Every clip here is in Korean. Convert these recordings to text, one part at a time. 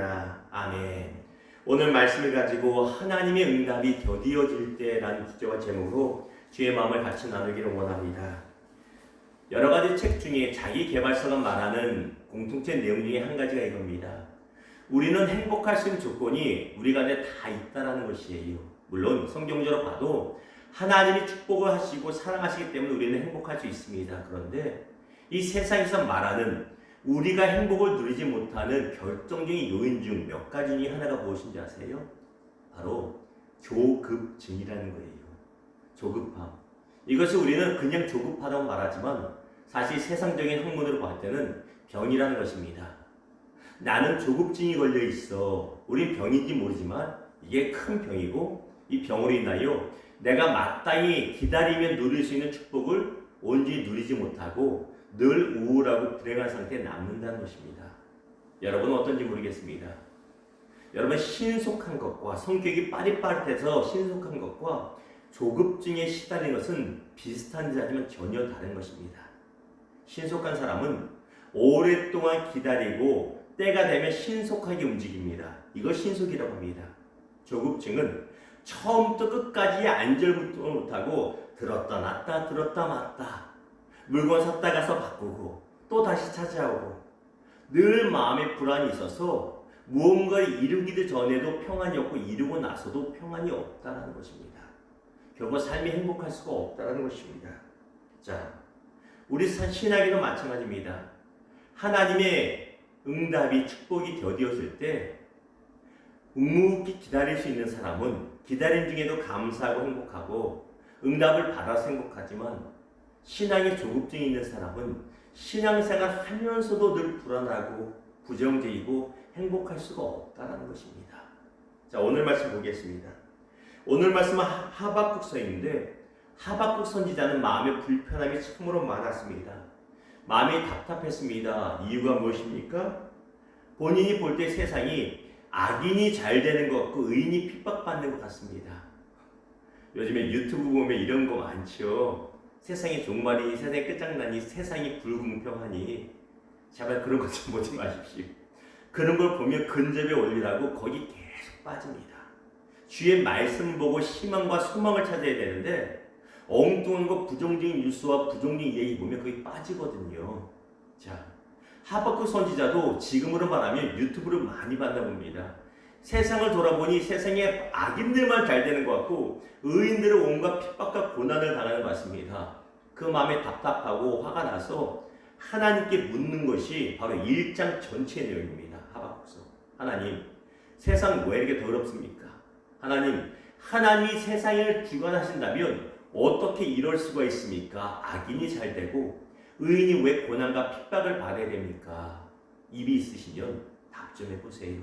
할렐루야. 아멘. 오늘 말씀을 가지고 하나님의 응답이 더디어질 때라는 주제와 제목으로 주의 마음을 같이 나누기를 원합니다. 여러 가지 책 중에 자기 개발서가 말하는 공통된 내용 중에 한 가지가 이겁니다. 우리는 행복할 수 있는 조건이 우리 안에 다 있다는 것이에요. 물론 성경적으로 봐도 하나님이 축복을 하시고 사랑하시기 때문에 우리는 행복할 수 있습니다. 그런데 이 세상에서 말하는 우리가 행복을 누리지 못하는 결정적인 요인 중 몇 가지 중에 하나가 무엇인지 아세요? 바로 조급증이라는 거예요. 조급함. 이것이 우리는 그냥 조급하다고 말하지만 사실 세상적인 학문으로 봤을 때는 병이라는 것입니다. 나는 조급증이 걸려 있어. 우린 병인지 모르지만 이게 큰 병이고 이 병으로 인하여 내가 마땅히 기다리면 누릴 수 있는 축복을 온전히 누리지 못하고 늘 우울하고 불행한 상태에 남는다는 것입니다. 여러분은 어떤지 모르겠습니다. 여러분 신속한 것과 성격이 빠릿빠릿해서 신속한 것과 조급증에 시달린 것은 비슷한 하지만 전혀 다른 것입니다. 신속한 사람은 오랫동안 기다리고 때가 되면 신속하게 움직입니다. 이걸 신속이라고 합니다. 조급증은 처음부터 끝까지 안절부터 못하고 들었다 놨다 들었다 놨다 물건 샀다 가서 바꾸고 또 다시 차지하고 늘 마음에 불안이 있어서 무언가를 이루기도 전에도 평안이 없고 이루고 나서도 평안이 없다는 것입니다. 결국 삶이 행복할 수가 없다는 것입니다. 자, 우리 신학에도 마찬가지입니다. 하나님의 응답이 축복이 더디어질 때 묵묵히 기다릴 수 있는 사람은 기다림 중에도 감사하고 행복하고 응답을 받아서 행복하지만 신앙에 조급증이 있는 사람은 신앙생활 하면서도 늘 불안하고 부정적이고 행복할 수가 없다는 것입니다. 자, 오늘 말씀 보겠습니다. 오늘 말씀은 하박국서인데 하박국 선지자는 마음의 불편함이 참으로 많았습니다. 마음이 답답했습니다. 이유가 무엇입니까? 본인이 볼 때 세상이 악인이 잘 되는 것 같고 의인이 핍박받는 것 같습니다. 요즘에 유튜브 보면 이런 거 많죠. 세상이 종말이니 세상이 끝장나니 세상이 불공평하니 제발 그런 것 좀 보지 마십시오. 그런 걸 보면 근접에 올리라고 거기 계속 빠집니다. 주의 말씀 보고 희망과 소망을 찾아야 되는데 엉뚱한 거 부정적인 뉴스와 부정적인 얘기 보면 거기 빠지거든요. 자, 하박국 선지자도 지금으로 말하면 유튜브를 많이 봤나 봅니다. 세상을 돌아보니 세상에 악인들만 잘 되는 것 같고 의인들은 온갖 핍박과 고난을 당하는 것 같습니다. 그 마음에 답답하고 화가 나서 하나님께 묻는 것이 바로 1장 전체 내용입니다. 하박국서. 하나님, 세상 왜 이렇게 더럽습니까? 하나님이 세상을 주관하신다면 어떻게 이럴 수가 있습니까? 악인이 잘 되고 의인이 왜 고난과 핍박을 받아야 됩니까? 입이 있으시면 답 좀 해보세요.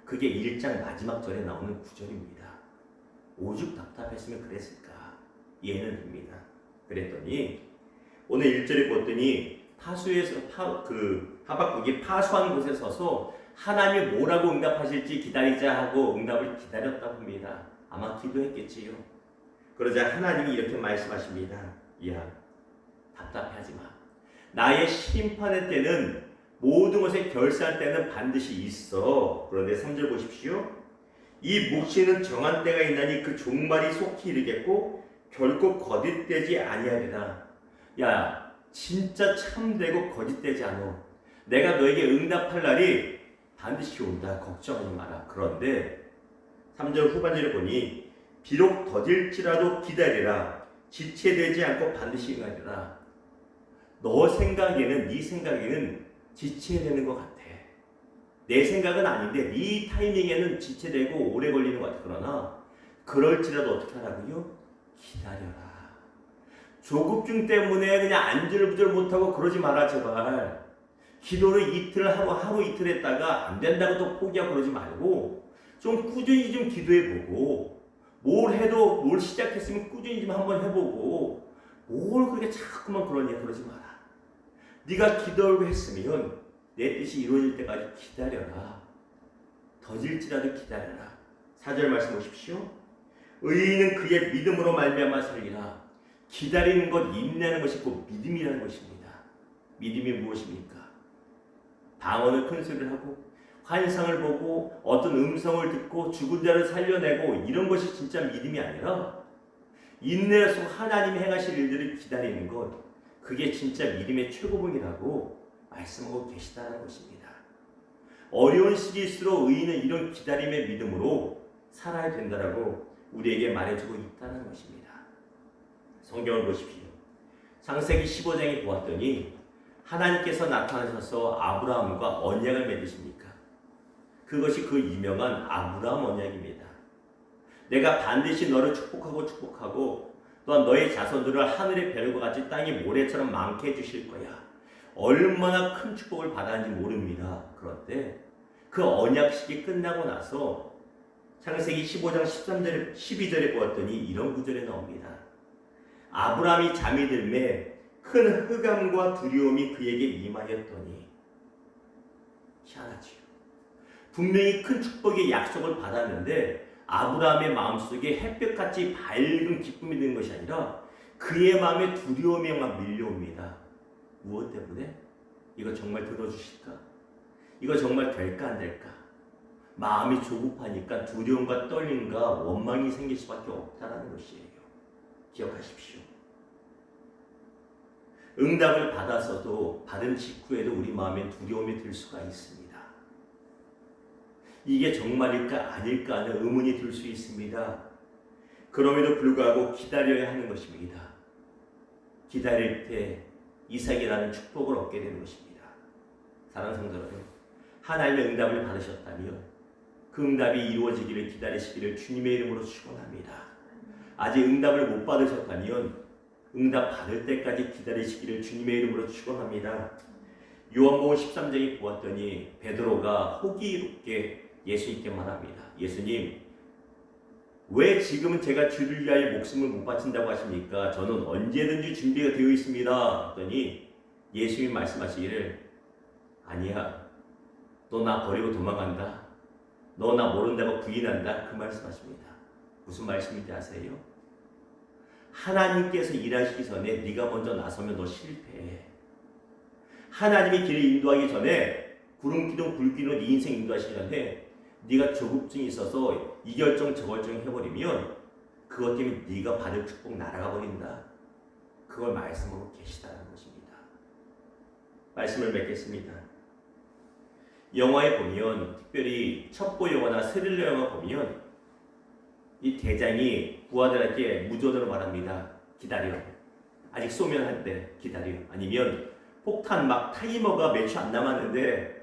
그게 1장 마지막 절에 나오는 구절입니다. 오죽 답답했으면 그랬을까? 이해는 됩니다. 그랬더니 오늘 1절에 봤더니 하박국이 파수한 곳에 서서 하나님이 뭐라고 응답하실지 기다리자 하고 응답을 기다렸다고 합니다. 아마 기도했겠지요. 그러자 하나님이 이렇게 말씀하십니다. 야, 답답해하지 마. 나의 심판의 때는 모든 것의 결산 때는 반드시 있어. 그런데 3절 보십시오. 이 묵시는 정한 때가 있나니 그 종말이 속히 이르겠고 결코 거짓되지 아니하리라. 야, 진짜 참되고 거짓되지 않아. 내가 너에게 응답할 날이 반드시 온다. 걱정하지 마라. 그런데 3절 후반절을 보니 비록 더딜지라도 기다리라. 지체되지 않고 반드시 응하리라. 너 생각에는 네 생각에는 지체되는 것 같아. 내 생각은 아닌데 네 타이밍에는 지체되고 오래 걸리는 것 같아. 그러나 그럴지라도 어떻게 하라고요? 기다려라. 조급증 때문에 그냥 안절부절 못하고 그러지 마라 제발. 기도를 이틀 하고 하루 이틀 했다가 안 된다고 또 포기하고 그러지 말고 좀 꾸준히 좀 기도해보고 뭘 해도 뭘 시작했으면 꾸준히 좀 한번 해보고 뭘 그렇게 자꾸만 그러냐 그러지 마라. 네가 기도를 했으면 내 뜻이 이루어질 때까지 기다려라. 더딜지라도 기다려라. 4절 말씀 보십시오. 의인은 그의 믿음으로 말미암아 살리라. 기다리는 것, 인내하는 것이 곧 믿음이라는 것입니다. 믿음이 무엇입니까? 방언을 큰 소리를 하고 환상을 보고 어떤 음성을 듣고 죽은 자를 살려내고 이런 것이 진짜 믿음이 아니라 인내로 하나님이 행하실 일들을 기다리는 것, 그게 진짜 믿음의 최고봉이라고 말씀하고 계시다는 것입니다. 어려운 시기일수록 의인은 이런 기다림의 믿음으로 살아야 된다라고 우리에게 말해주고 있다는 것입니다. 성경을 보십시오. 창세기 15장에 보았더니 하나님께서 나타나셔서 아브라함과 언약을 맺으십니까? 그것이 그 유명한 아브라함 언약입니다. 내가 반드시 너를 축복하고 또한 너의 자손들을 하늘의 별과 같이 땅의 모래처럼 많게 해주실 거야. 얼마나 큰 축복을 받았는지 모릅니다. 그런데 그 언약식이 끝나고 나서 창세기 15장 13절, 12절에 보았더니 이런 구절에 나옵니다. 아브라함이 잠이 들매 큰 흑암과 두려움이 그에게 임하였더니, 희한하지요. 분명히 큰 축복의 약속을 받았는데 아브라함의 마음속에 햇볕같이 밝은 기쁨이 드는 것이 아니라 그의 마음에 두려움이 막 밀려옵니다. 무엇 때문에? 이거 정말 들어주실까? 이거 정말 될까 안 될까? 마음이 조급하니까 두려움과 떨림과 원망이 생길 수밖에 없다는 것이에요. 기억하십시오. 응답을 받아서도 받은 직후에도 우리 마음에 두려움이 들 수가 있습니다. 이게 정말일까 아닐까 하는 의문이 들 수 있습니다. 그럼에도 불구하고 기다려야 하는 것입니다. 기다릴 때 이삭이라는 축복을 얻게 되는 것입니다. 사랑하는 성도 여러분, 하나님의 응답을 받으셨다면 그 응답이 이루어지기를 기다리시기를 주님의 이름으로 축원합니다. 아직 응답을 못 받으셨다면 응답 받을 때까지 기다리시기를 주님의 이름으로 축원합니다. 요한복음 13장에 보았더니 베드로가 호기롭게 예수님께 말합니다. 예수님, 왜 지금은 제가 주를 위하여 목숨을 못 바친다고 하십니까? 저는 언제든지 준비가 되어 있습니다. 했더니 예수님이 말씀하시기를, 아니야, 너 나 버리고 도망간다, 너 나 모른다고 부인한다, 그 말씀하십니다. 무슨 말씀인지 아세요? 하나님께서 일하시기 전에 네가 먼저 나서면 너 실패해. 하나님이 길을 인도하기 전에, 구름기둥 불기둥 네 인생 인도하시기 전에 네가 조급증이 있어서 이 결정 저 결정 해버리면 그것 때문에 네가 받을 축복 날아가 버린다. 그걸 말씀하고 계시다는 것입니다. 말씀을 맺겠습니다. 영화에 보면, 특별히 첩보 영화나 스릴러 영화 보면 이 대장이 부하들에게 무전으로 말합니다. 기다려. 아직 쏘면 할 때 기다려. 아니면 폭탄 막 타이머가 몇 초 안 남았는데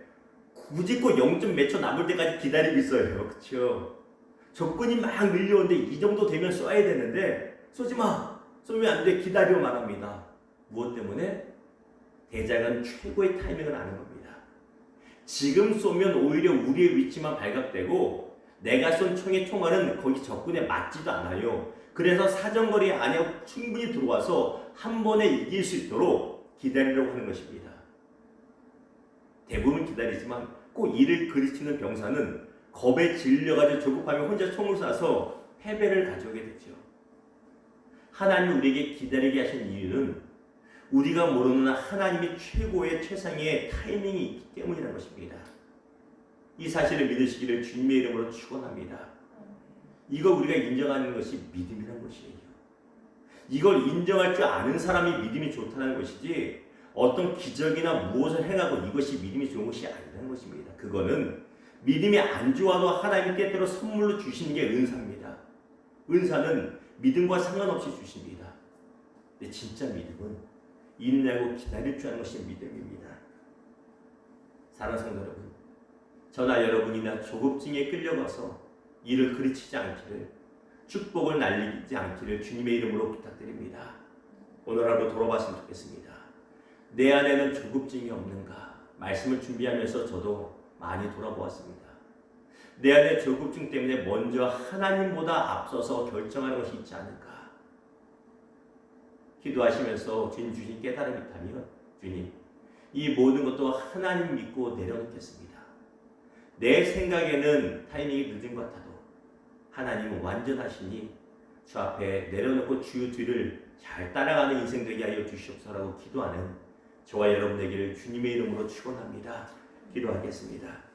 굳이 꼭 0. 몇 초 남을 때까지 기다리고 있어요. 그렇죠? 적군이 막 밀려오는데 이 정도 되면 쏴야 되는데 쏘지 마. 쏘면 안 돼. 기다려 말합니다. 무엇 때문에? 대장은 최고의 타이밍을 아는 겁니다. 지금 쏘면 오히려 우리의 위치만 발각되고 내가 쏜 총의 총알은 거기 적군에 맞지도 않아요. 그래서 사정거리 안에 충분히 들어와서 한 번에 이길 수 있도록 기다리려고 하는 것입니다. 대부분 기다리지만 꼭 이를 그르치는 병사는 겁에 질려가지고 조급하면 혼자 총을 쏴서 패배를 가져오게 되죠. 하나님이 우리에게 기다리게 하신 이유는 우리가 모르는 하나님이 최고의 최상의 타이밍이 있기 때문이라는 것입니다. 이 사실을 믿으시기를 주님의 이름으로 축원합니다. 이거 우리가 인정하는 것이 믿음이라는 것이에요. 이걸 인정할 줄 아는 사람이 믿음이 좋다는 것이지 어떤 기적이나 무엇을 행하고 이것이 믿음이 좋은 것이 아니라는 것입니다. 그거는 믿음이 안 좋아도 하나님이 때때로 선물로 주시는 게 은사입니다. 은사는 믿음과 상관없이 주십니다. 근데 진짜 믿음은 인내하고 기다릴 줄 아는 것이 믿음입니다. 사랑하는 성도 여러분, 저나 여러분이나 조급증에 끌려가서 이를 그르치지 않기를, 축복을 날리지 않기를 주님의 이름으로 부탁드립니다. 오늘 하루 돌아봤으면 좋겠습니다. 내 안에는 조급증이 없는가? 말씀을 준비하면서 저도 많이 돌아보았습니다. 내 안에 조급증 때문에 먼저 하나님보다 앞서서 결정하는 것이 있지 않을까? 기도하시면서 주님 주신 깨달음이 있다면, 주님, 이 모든 것도 하나님 믿고 내려놓겠습니다. 내 생각에는 타이밍이 늦은 것 같아도 하나님은 완전하시니 주 앞에 내려놓고 주 뒤를 잘 따라가는 인생 되게 하여 주시옵소서라고 기도하는 저와 여러분 되기를 주님의 이름으로 축원합니다. 기도하겠습니다.